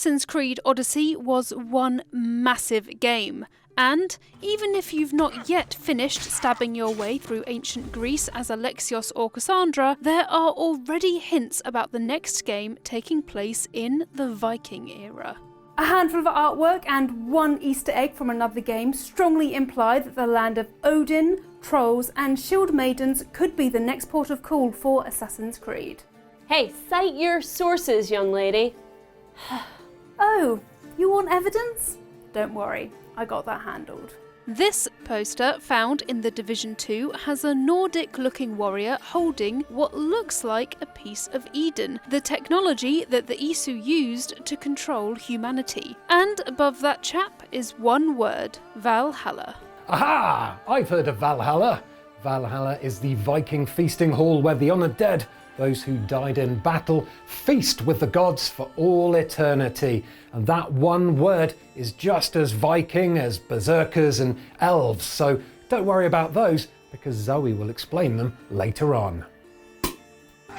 Assassin's Creed Odyssey was one massive game, and even if you've not yet finished stabbing your way through ancient Greece as Alexios or Cassandra, there are already hints about the next game taking place in the Viking era. A handful of artwork and one Easter egg from another game strongly imply that the land of Odin, trolls and shield maidens could be the next port of call for Assassin's Creed. Hey, cite your sources, young lady. Oh, you want evidence? Don't worry, I got that handled. This poster, found in the Division 2, has a Nordic-looking warrior holding what looks like a piece of Eden, the technology that the Isu used to control humanity. And above that chap is one word: Valhalla. Aha! I've heard of Valhalla. Valhalla is the Viking feasting hall where the honoured dead, those who died in battle, feast with the gods for all eternity. And that one word is just as Viking as berserkers and elves, so don't worry about those, because Zoe will explain them later on.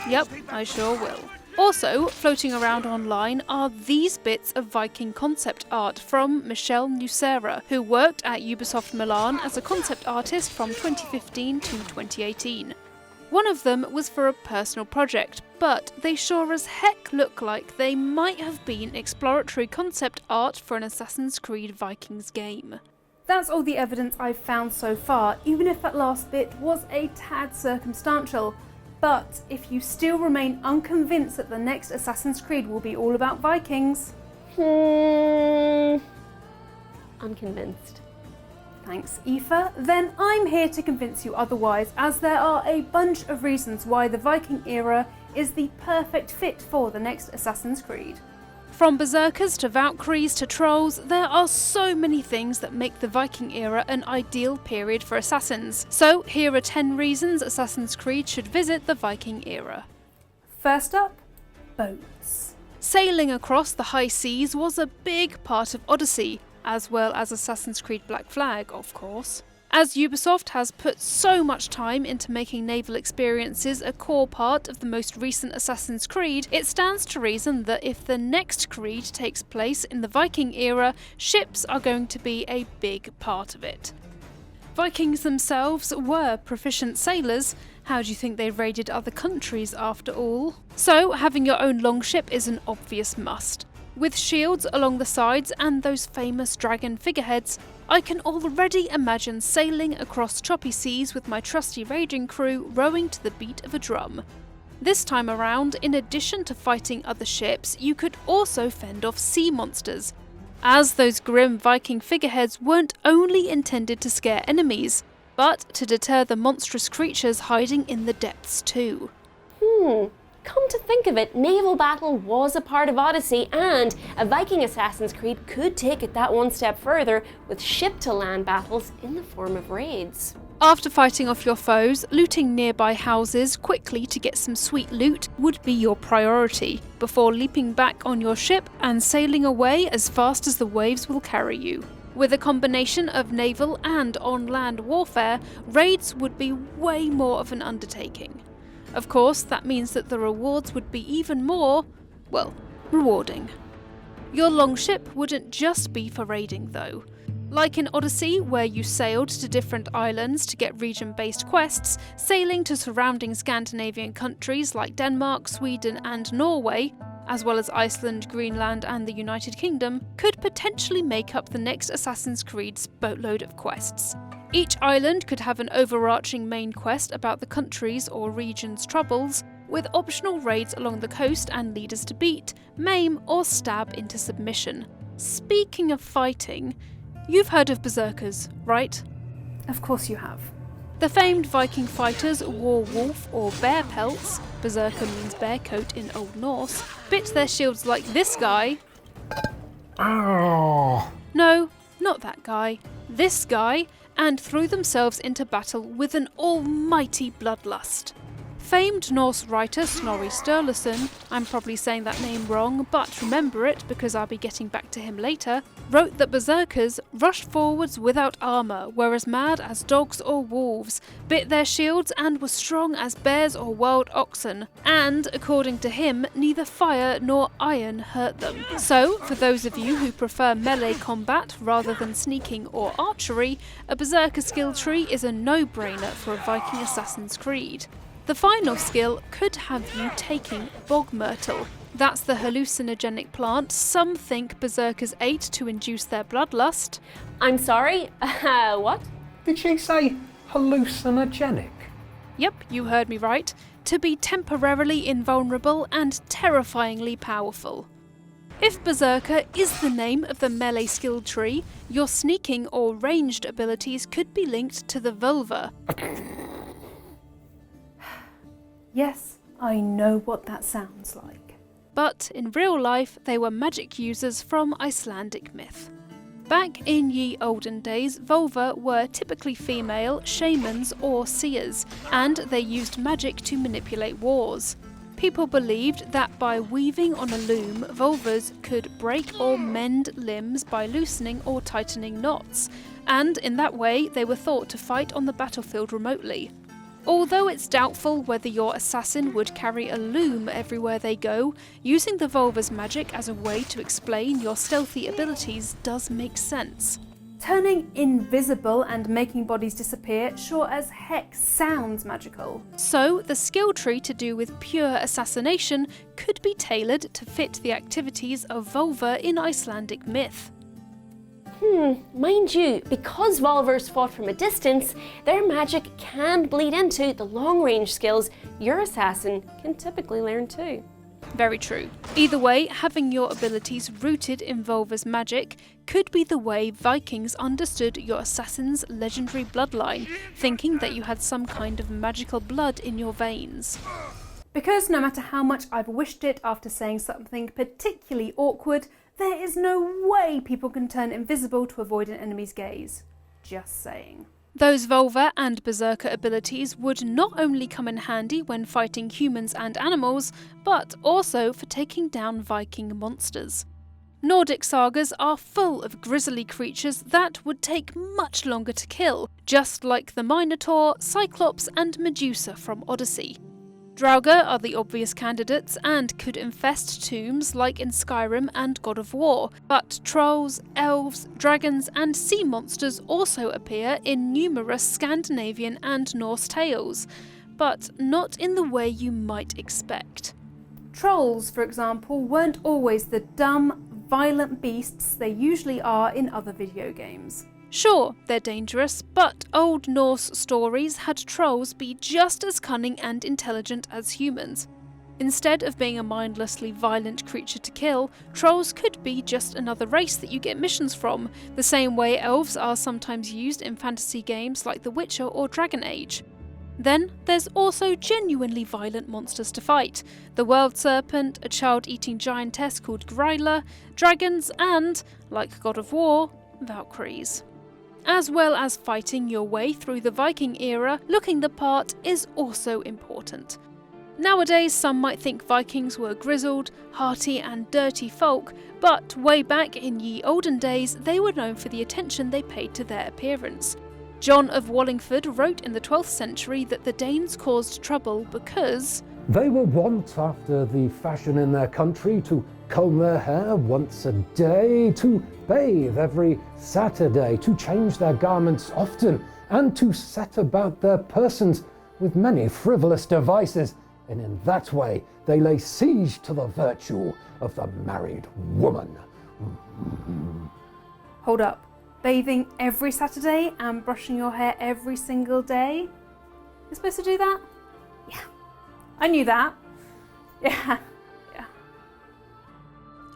Yep, I sure will. Also, floating around online are these bits of Viking concept art from Michelle Nucera, who worked at Ubisoft Milan as a concept artist from 2015 to 2018. One of them was for a personal project, but they sure as heck look like they might have been exploratory concept art for an Assassin's Creed Vikings game. That's all the evidence I've found so far, even if that last bit was a tad circumstantial. But if you still remain unconvinced that the next Assassin's Creed will be all about Vikings... I'm convinced. Thanks, Aoife. Then I'm here to convince you otherwise, as there are a bunch of reasons why the Viking era is the perfect fit for the next Assassin's Creed. From berserkers to Valkyries to trolls, there are so many things that make the Viking era an ideal period for assassins. So here are 10 reasons Assassin's Creed should visit the Viking era. First up, boats. Sailing across the high seas was a big part of Odyssey, as well as Assassin's Creed Black Flag, of course. As Ubisoft has put so much time into making naval experiences a core part of the most recent Assassin's Creed, it stands to reason that if the next Creed takes place in the Viking era, ships are going to be a big part of it. Vikings themselves were proficient sailors. How do you think they raided other countries after all? So having your own longship is an obvious must. With shields along the sides and those famous dragon figureheads, I can already imagine sailing across choppy seas with my trusty raiding crew rowing to the beat of a drum. This time around, in addition to fighting other ships, you could also fend off sea monsters, as those grim Viking figureheads weren't only intended to scare enemies, but to deter the monstrous creatures hiding in the depths too. Come to think of it, naval battle was a part of Odyssey, and a Viking Assassin's Creed could take it that one step further with ship-to-land battles in the form of raids. After fighting off your foes, looting nearby houses quickly to get some sweet loot would be your priority, before leaping back on your ship and sailing away as fast as the waves will carry you. With a combination of naval and on-land warfare, raids would be way more of an undertaking. Of course, that means that the rewards would be even more, well, rewarding. Your longship wouldn't just be for raiding though. Like in Odyssey, where you sailed to different islands to get region-based quests, sailing to surrounding Scandinavian countries like Denmark, Sweden and Norway, as well as Iceland, Greenland and the United Kingdom, could potentially make up the next Assassin's Creed's boatload of quests. Each island could have an overarching main quest about the country's or region's troubles, with optional raids along the coast and leaders to beat, maim or stab into submission. Speaking of fighting, you've heard of berserkers, right? Of course you have. The famed Viking fighters wore wolf or bear pelts, berserker means bear coat in Old Norse, bit their shields like this guy. Oh. No, not that guy. This guy, and threw themselves into battle with an almighty bloodlust. Famed Norse writer Snorri Sturluson, I'm probably saying that name wrong, but remember it because I'll be getting back to him later, wrote that berserkers rushed forwards without armour, were as mad as dogs or wolves, bit their shields and were strong as bears or wild oxen, and, according to him, neither fire nor iron hurt them. So, for those of you who prefer melee combat rather than sneaking or archery, a berserker skill tree is a no-brainer for a Viking Assassin's Creed. The final skill could have you taking bog myrtle. That's the hallucinogenic plant some think berserkers ate to induce their bloodlust. I'm sorry? What? Did she say hallucinogenic? Yep, you heard me right. To be temporarily invulnerable and terrifyingly powerful. If Berserker is the name of the melee skill tree, your sneaking or ranged abilities could be linked to the vulva. Yes, I know what that sounds like. But in real life, they were magic users from Icelandic myth. Back in ye olden days, vulva were typically female shamans or seers, and they used magic to manipulate wars. People believed that by weaving on a loom, vulvas could break or mend limbs by loosening or tightening knots, and in that way they were thought to fight on the battlefield remotely. Although it's doubtful whether your assassin would carry a loom everywhere they go, using the vulva's magic as a way to explain your stealthy abilities does make sense. Turning invisible and making bodies disappear sure as heck sounds magical. So, the skill tree to do with pure assassination could be tailored to fit the activities of vulva in Icelandic myth. Mind you, because Volvers fought from a distance, their magic can bleed into the long-range skills your assassin can typically learn too. Very true. Either way, having your abilities rooted in vulva's magic could be the way Vikings understood your assassin's legendary bloodline, thinking that you had some kind of magical blood in your veins. Because no matter how much I've wished it after saying something particularly awkward, there is no way people can turn invisible to avoid an enemy's gaze. Just saying. Those vulva and berserker abilities would not only come in handy when fighting humans and animals, but also for taking down Viking monsters. Nordic sagas are full of grisly creatures that would take much longer to kill, just like the Minotaur, Cyclops and Medusa from Odyssey. Draugr are the obvious candidates and could infest tombs like in Skyrim and God of War, but trolls, elves, dragons and sea monsters also appear in numerous Scandinavian and Norse tales, but not in the way you might expect. Trolls, for example, weren't always the dumb, violent beasts they usually are in other video games. Sure, they're dangerous, but Old Norse stories had trolls be just as cunning and intelligent as humans. Instead of being a mindlessly violent creature to kill, trolls could be just another race that you get missions from, the same way elves are sometimes used in fantasy games like The Witcher or Dragon Age. Then there's also genuinely violent monsters to fight. The World Serpent, a child-eating giantess called Gryla, dragons and, like God of War, Valkyries. As well as fighting your way through the Viking era, looking the part is also important. Nowadays, some might think Vikings were grizzled, hearty and dirty folk, but way back in ye olden days, they were known for the attention they paid to their appearance. John of Wallingford wrote in the 12th century that the Danes caused trouble because they were wont, after the fashion in their country, to comb their hair once a day, to bathe every Saturday, to change their garments often, and to set about their persons with many frivolous devices, and in that way they lay siege to the virtue of the married woman. Hold up. Bathing every Saturday and brushing your hair every single day? You're supposed to do that? Yeah. I knew that. Yeah.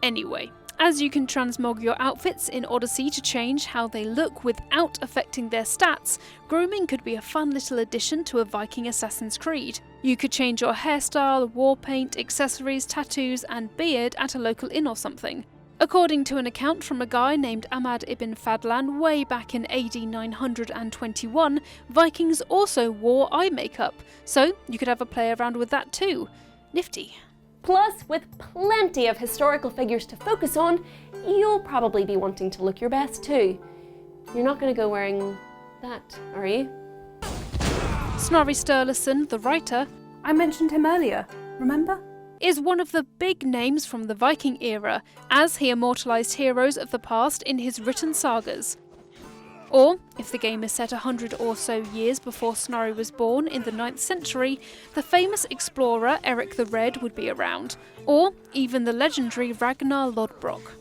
Anyway, as you can transmog your outfits in Odyssey to change how they look without affecting their stats, grooming could be a fun little addition to a Viking Assassin's Creed. You could change your hairstyle, war paint, accessories, tattoos and beard at a local inn or something. According to an account from a guy named Ahmad ibn Fadlan way back in AD 921, Vikings also wore eye makeup, so you could have a play around with that too. Nifty. Plus, with plenty of historical figures to focus on, you'll probably be wanting to look your best too. You're not going to go wearing that, are you? Snorri Sturluson, the writer, I mentioned him earlier, remember? is one of the big names from the Viking era, as he immortalised heroes of the past in his written sagas. Or, if the game is set 100 or so years before Snorri was born in the 9th century, the famous explorer Eric the Red would be around, or even the legendary Ragnar Lodbrok.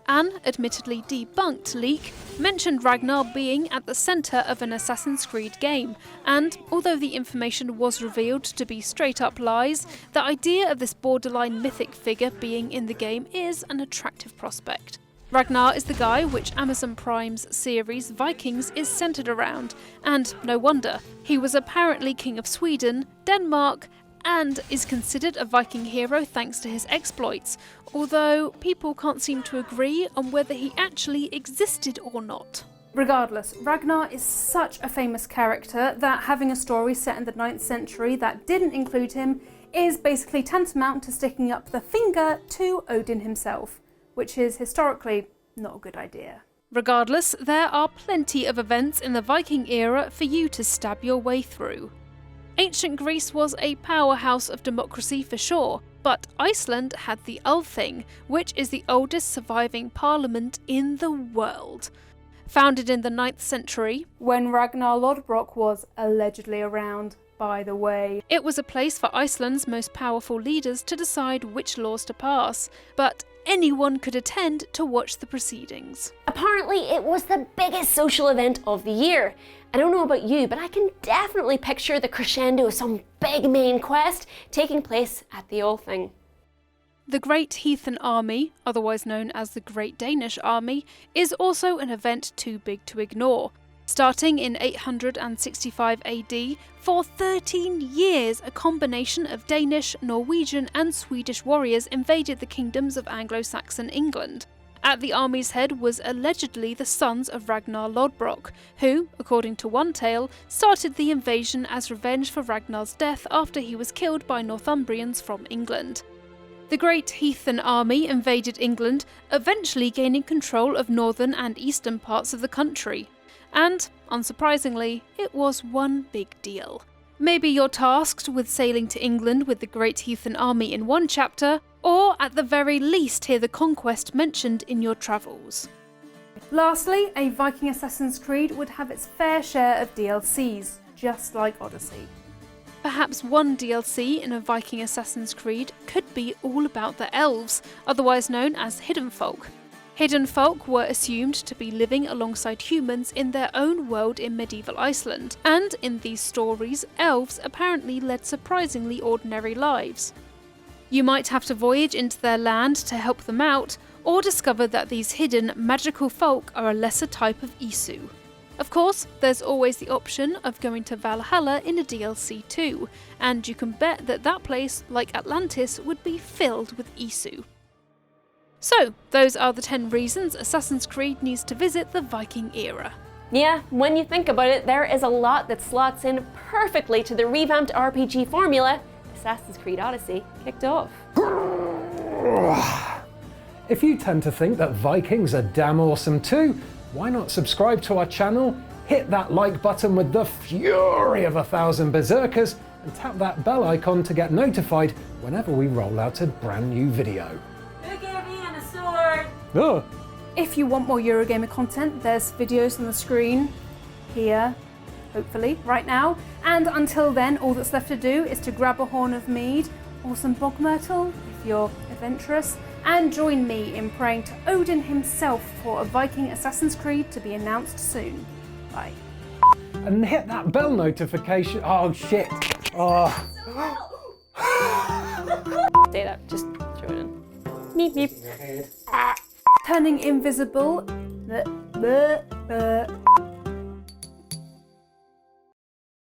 An admittedly debunked leak mentioned Ragnar being at the centre of an Assassin's Creed game, and although the information was revealed to be straight up lies, the idea of this borderline mythic figure being in the game is an attractive prospect. Ragnar is the guy which Amazon Prime's series Vikings is centred around, and no wonder. He was apparently King of Sweden, Denmark, and is considered a Viking hero thanks to his exploits, although people can't seem to agree on whether he actually existed or not. Regardless, Ragnar is such a famous character that having a story set in the 9th century that didn't include him is basically tantamount to sticking up the finger to Odin himself, which is historically not a good idea. Regardless, there are plenty of events in the Viking era for you to stab your way through. Ancient Greece was a powerhouse of democracy for sure, but Iceland had the Althing, which is the oldest surviving parliament in the world. Founded in the 9th century, When Ragnar Lodbrok was allegedly around, by the way. It was a place for Iceland's most powerful leaders to decide which laws to pass, but anyone could attend to watch the proceedings. Apparently, it was the biggest social event of the year. I don't know about you, but I can definitely picture the crescendo of some big main quest taking place at the Althing. The Great Higton Army, otherwise known as the Great Danish Army, is also an event too big to ignore. Starting in 865 AD, for 13 years a combination of Danish, Norwegian and Swedish warriors invaded the kingdoms of Anglo-Saxon England. At the army's head was allegedly the sons of Ragnar Lodbrok, who, according to one tale, started the invasion as revenge for Ragnar's death after he was killed by Northumbrians from England. The Great Higton Army invaded England, eventually gaining control of northern and eastern parts of the country. And, unsurprisingly, it was one big deal. Maybe you're tasked with sailing to England with the Great Higton Army in one chapter, or at the very least hear the conquest mentioned in your travels. Lastly, a Viking Assassin's Creed would have its fair share of DLCs, just like Odyssey. Perhaps one DLC in a Viking Assassin's Creed could be all about the elves, otherwise known as hidden folk. Hidden folk were assumed to be living alongside humans in their own world in medieval Iceland, and in these stories, elves apparently led surprisingly ordinary lives. You might have to voyage into their land to help them out, or discover that these hidden magical folk are a lesser type of Isu. Of course, there's always the option of going to Valhalla in a DLC too, and you can bet that that place, like Atlantis, would be filled with Isu. So, those are the 10 reasons Assassin's Creed needs to visit the Viking era. Yeah, when you think about it, there is a lot that slots in perfectly to the revamped RPG formula Assassin's Creed Odyssey kicked off. If you tend to think that Vikings are damn awesome too, why not subscribe to our channel, hit that like button with the fury of 1,000 berserkers, and tap that bell icon to get notified whenever we roll out a brand new video. Who gave Ian a sword? Oh. If you want more Eurogamer content, there's videos on the screen, here, hopefully, right now. And until then, all that's left to do is to grab a horn of mead, or some bog myrtle, if you're adventurous, and join me in praying to Odin himself for a Viking Assassin's Creed to be announced soon. Bye. And hit that bell notification. Oh shit. Oh. Say that, just throw it in. Meep meep. Turning invisible.